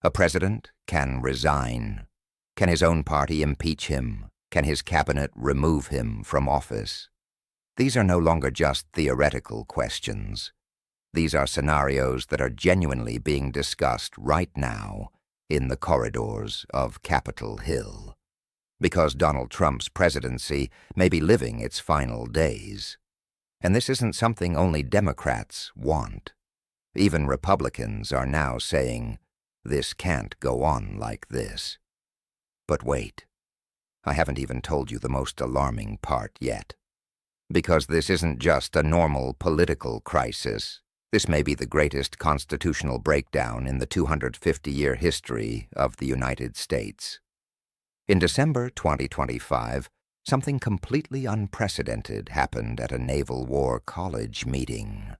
A president can resign. Can his own party impeach him? Can his cabinet remove him from office? These are no longer just theoretical questions. These are scenarios that are genuinely being discussed right now in the corridors of Capitol Hill. Because Donald Trump's presidency may be living its final days. And this isn't something only Democrats want. Even Republicans are now saying, this can't go on like this. But wait, I haven't even told you the most alarming part yet. Because this isn't just a normal political crisis. This may be the greatest constitutional breakdown in the 250-year history of the United States. In December 2025, something completely unprecedented happened at a Naval War College meeting.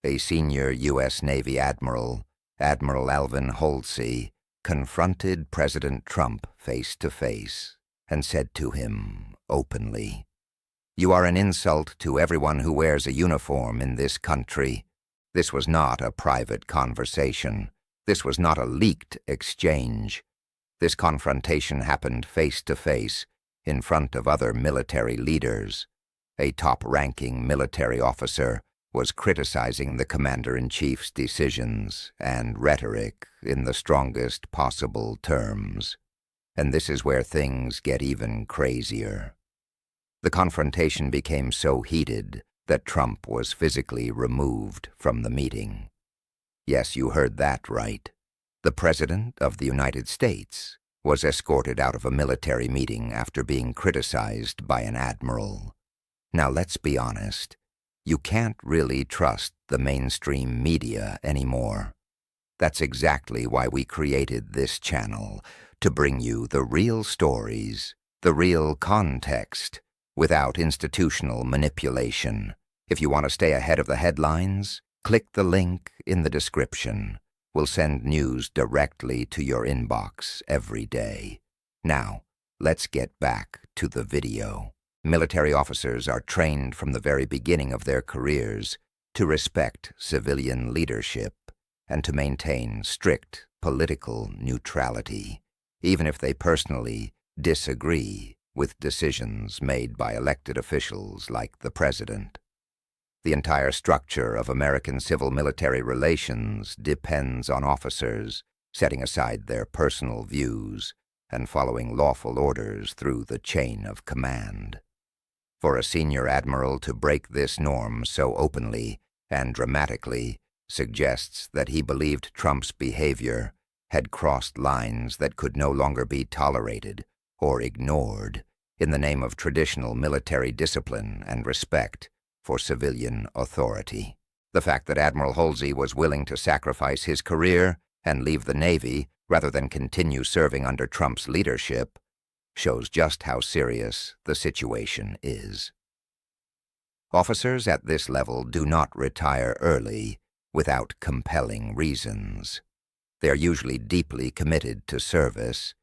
A senior U.S. Navy admiral, Admiral Alvin Holsey, confronted President Trump face to face and said to him openly, "You are an insult to everyone who wears a uniform in this country. This was not a private conversation. This was not a leaked exchange. This confrontation happened face to face in front of other military leaders. A top-ranking military officer was criticizing the commander-in-chief's decisions and rhetoric in the strongest possible terms. And this is where things get even crazier. The confrontation became so heated that Trump was physically removed from the meeting. Yes, you heard that right. The President of the United States was escorted out of a military meeting after being criticized by an admiral. Now let's be honest. You can't really trust the mainstream media anymore. That's exactly why we created this channel, to bring you the real stories, the real context, without institutional manipulation. If you want to stay ahead of the headlines, click the link in the description. We'll send news directly to your inbox every day. Now, let's get back to the video. Military officers are trained from the very beginning of their careers to respect civilian leadership and to maintain strict political neutrality, even if they personally disagree with decisions made by elected officials like the president. The entire structure of American civil-military relations depends on officers setting aside their personal views and following lawful orders through the chain of command. For a senior admiral to break this norm so openly and dramatically suggests that he believed Trump's behavior had crossed lines that could no longer be tolerated or ignored in the name of traditional military discipline and respect for civilian authority. The fact that Admiral Holsey was willing to sacrifice his career and leave the Navy rather than continue serving under Trump's leadership shows just how serious the situation is. Officers at this level do not retire early without compelling reasons. They are usually deeply committed to service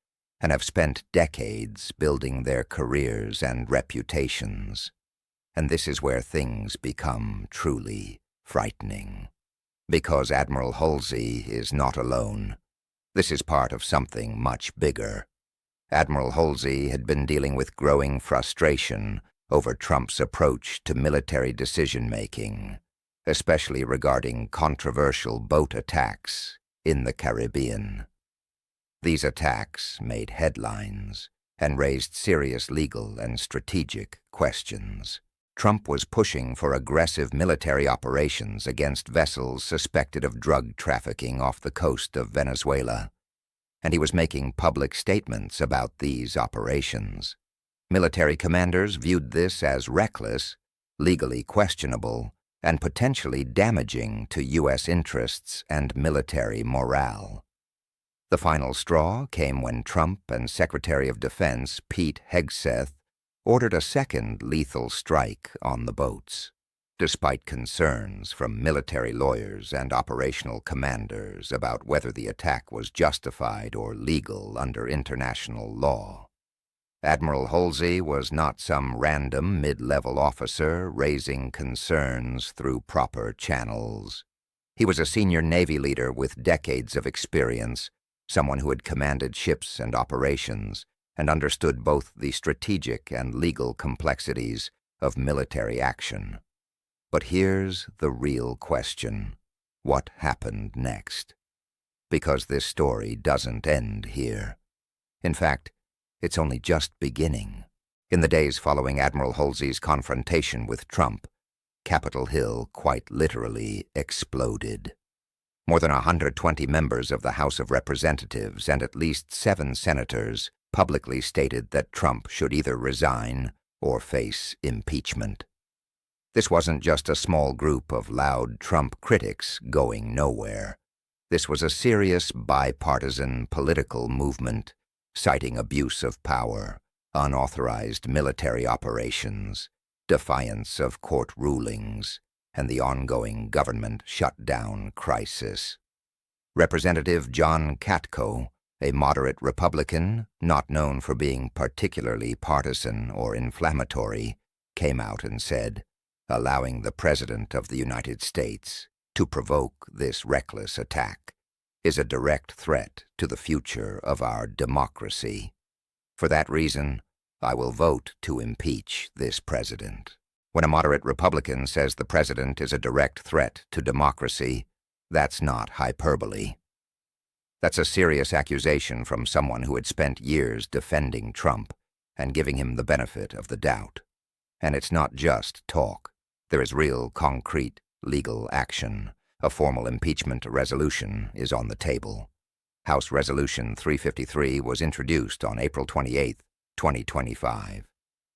and have spent decades building their careers and reputations. And this is where things become truly frightening. Because Admiral Holsey is not alone. This is part of something much bigger. Admiral Holsey had been dealing with growing frustration over Trump's approach to military decision-making, especially regarding controversial boat attacks in the Caribbean. These attacks made headlines and raised serious legal and strategic questions. Trump was pushing for aggressive military operations against vessels suspected of drug trafficking off the coast of Venezuela, and he was making public statements about these operations. Military commanders viewed this as reckless, legally questionable, and potentially damaging to U.S. interests and military morale. The final straw came when Trump and Secretary of Defense Pete Hegseth ordered a second lethal strike on the boats, despite concerns from military lawyers and operational commanders about whether the attack was justified or legal under international law. Admiral Holsey was not some random mid-level officer raising concerns through proper channels. He was a senior Navy leader with decades of experience, someone who had commanded ships and operations and understood both the strategic and legal complexities of military action. But here's the real question: what happened next? Because this story doesn't end here. In fact, it's only just beginning. In the days following Admiral Holsey's confrontation with Trump, Capitol Hill quite literally exploded. More than 120 members of the House of Representatives and at least 7 senators publicly stated that Trump should either resign or face impeachment. This wasn't just a small group of loud Trump critics going nowhere. This was a serious bipartisan political movement citing abuse of power, unauthorized military operations, defiance of court rulings, and the ongoing government shutdown crisis. Representative John Katko, a moderate Republican not known for being particularly partisan or inflammatory, came out and said, allowing the President of the United States to provoke this reckless attack is a direct threat to the future of our democracy. For that reason, I will vote to impeach this president. When a moderate Republican says the president is a direct threat to democracy, that's not hyperbole. That's a serious accusation from someone who had spent years defending Trump and giving him the benefit of the doubt. And it's not just talk. There is real, concrete, legal action. A formal impeachment resolution is on the table. House Resolution 353 was introduced on April 28, 2025.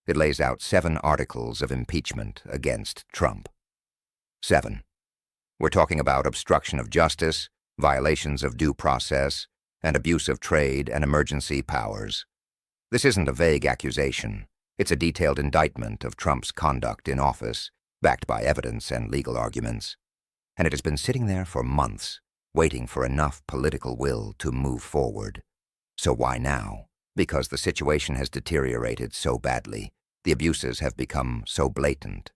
It lays out 7 articles of impeachment against Trump. 7. We're talking about obstruction of justice, violations of due process, and abuse of trade and emergency powers. This isn't a vague accusation. It's a detailed indictment of Trump's conduct in office, backed by evidence and legal arguments. And it has been sitting there for months, waiting for enough political will to move forward. So why now? Because the situation has deteriorated so badly, the abuses have become so blatant,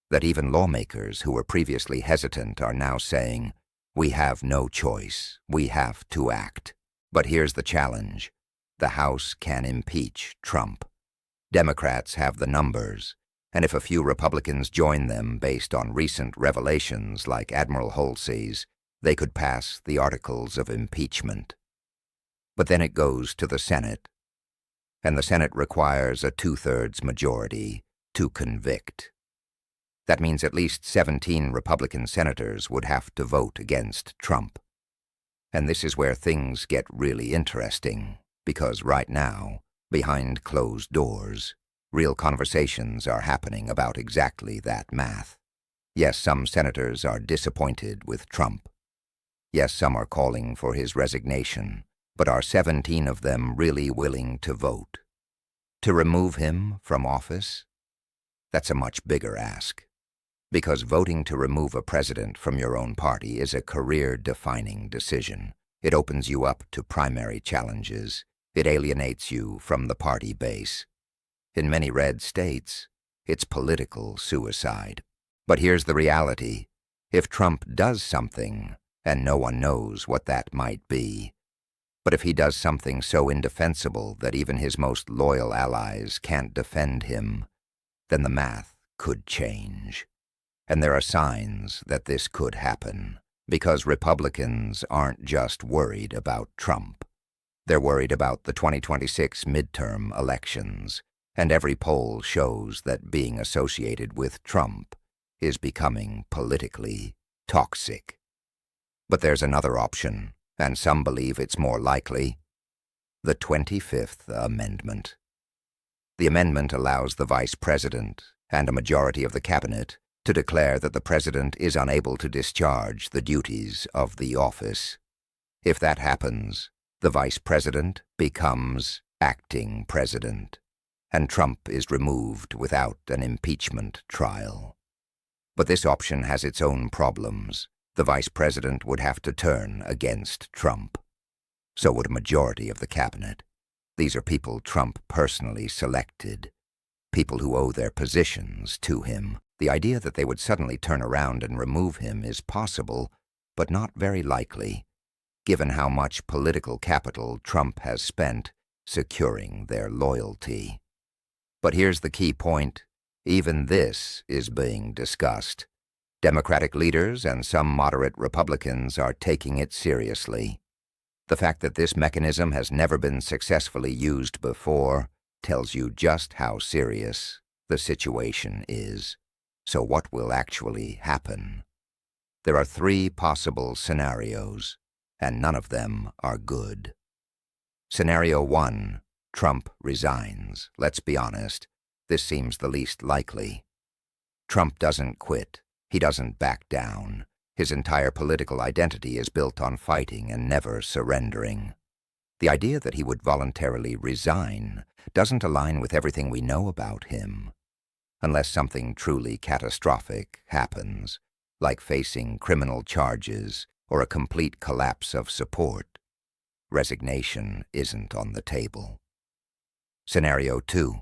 that even lawmakers who were previously hesitant are now saying, we have no choice, we have to act. But here's the challenge. The House can impeach Trump. Democrats have the numbers, and if a few Republicans join them based on recent revelations like Admiral Holsey's, they could pass the articles of impeachment. But then it goes to the Senate, and the Senate requires a 2/3 majority to convict. That means at least 17 Republican senators would have to vote against Trump. And this is where things get really interesting, because right now, behind closed doors, real conversations are happening about exactly that math. Yes, some senators are disappointed with Trump. Yes, some are calling for his resignation, but are 17 of them really willing to vote? To remove him from office? That's a much bigger ask. Because voting to remove a president from your own party is a career-defining decision. It opens you up to primary challenges. It alienates you from the party base. In many red states, it's political suicide. But here's the reality. If Trump does something, and no one knows what that might be, but if he does something so indefensible that even his most loyal allies can't defend him, then the math could change. And there are signs that this could happen, because Republicans aren't just worried about Trump. They're worried about the 2026 midterm elections, and every poll shows that being associated with Trump is becoming politically toxic. But there's another option, and some believe it's more likely: the 25th Amendment. The amendment allows the Vice President and a majority of the Cabinet to declare that the President is unable to discharge the duties of the office. If that happens, the Vice President becomes acting President, and Trump is removed without an impeachment trial. But this option has its own problems. The Vice President would have to turn against Trump. So would a majority of the Cabinet. These are people Trump personally selected, people who owe their positions to him. The idea that they would suddenly turn around and remove him is possible, but not very likely. given how much political capital Trump has spent securing their loyalty. But here's the key point. Even this is being discussed. Democratic leaders and some moderate Republicans are taking it seriously. The fact that this mechanism has never been successfully used before tells you just how serious the situation is. So what will actually happen? There are 3 possible scenarios, and none of them are good. Scenario 1, Trump resigns. Let's be honest, this seems the least likely. Trump doesn't quit. He doesn't back down. His entire political identity is built on fighting and never surrendering. The idea that he would voluntarily resign doesn't align with everything we know about him. Unless something truly catastrophic happens, like facing criminal charges or a complete collapse of support, resignation isn't on the table. Scenario 2.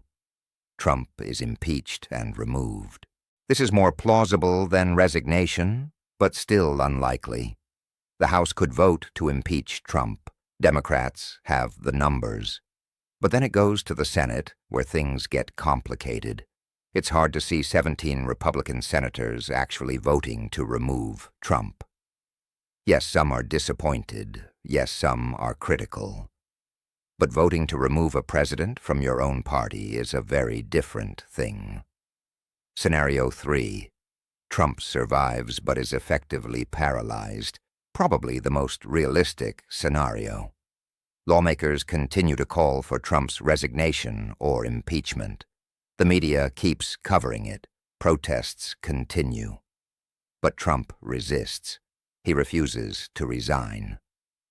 Trump is impeached and removed. This is more plausible than resignation, but still unlikely. The House could vote to impeach Trump. Democrats have the numbers. But then it goes to the Senate, where things get complicated. It's hard to see 17 Republican senators actually voting to remove Trump. Yes, some are disappointed. Yes, some are critical. But voting to remove a president from your own party is a very different thing. Scenario 3. Trump survives but is effectively paralyzed, probably the most realistic scenario. Lawmakers continue to call for Trump's resignation or impeachment. The media keeps covering it. Protests continue. But Trump resists. He refuses to resign.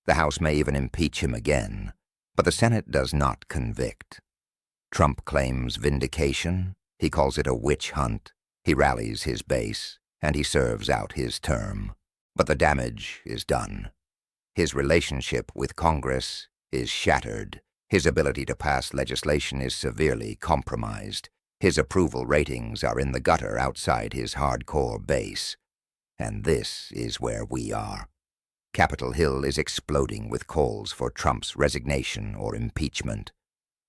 The House may even impeach him again, but the Senate does not convict. Trump claims vindication. He calls it a witch hunt. He rallies his base, and he serves out his term. But the damage is done. His relationship with Congress is shattered. His ability to pass legislation is severely compromised. His approval ratings are in the gutter outside his hardcore base. And this is where we are. Capitol Hill is exploding with calls for Trump's resignation or impeachment.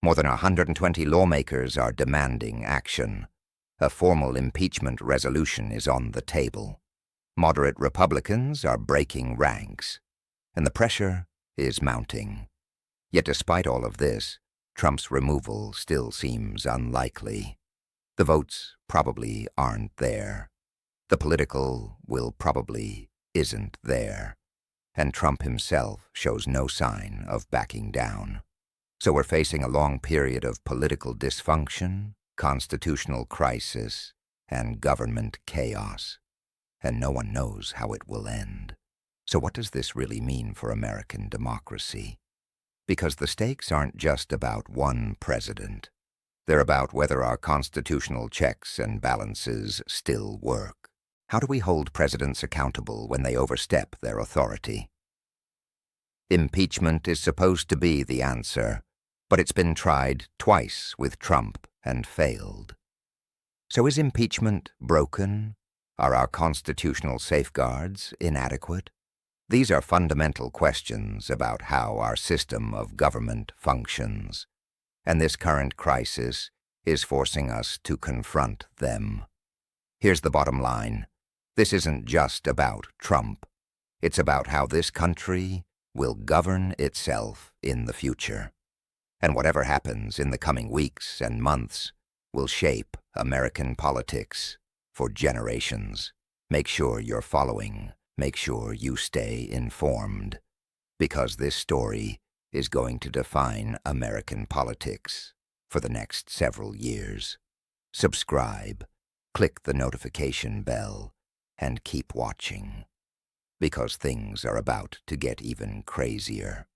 More than 120 lawmakers are demanding action. A formal impeachment resolution is on the table. Moderate Republicans are breaking ranks, and the pressure is mounting. Yet despite all of this, Trump's removal still seems unlikely. The votes probably aren't there. The political will probably isn't there. And Trump himself shows no sign of backing down. So we're facing a long period of political dysfunction, constitutional crisis, and government chaos. And no one knows how it will end. So what does this really mean for American democracy? Because the stakes aren't just about one president. They're about whether our constitutional checks and balances still work. How do we hold presidents accountable when they overstep their authority? Impeachment is supposed to be the answer, but it's been tried twice with Trump and failed. So is impeachment broken? Are our constitutional safeguards inadequate? These are fundamental questions about how our system of government functions, and this current crisis is forcing us to confront them. Here's the bottom line. This isn't just about Trump. It's about how this country will govern itself in the future. And whatever happens in the coming weeks and months will shape American politics for generations. Make sure you're following. Make sure you stay informed, because this story is going to define American politics for the next several years. Subscribe, click the notification bell, and keep watching, because things are about to get even crazier.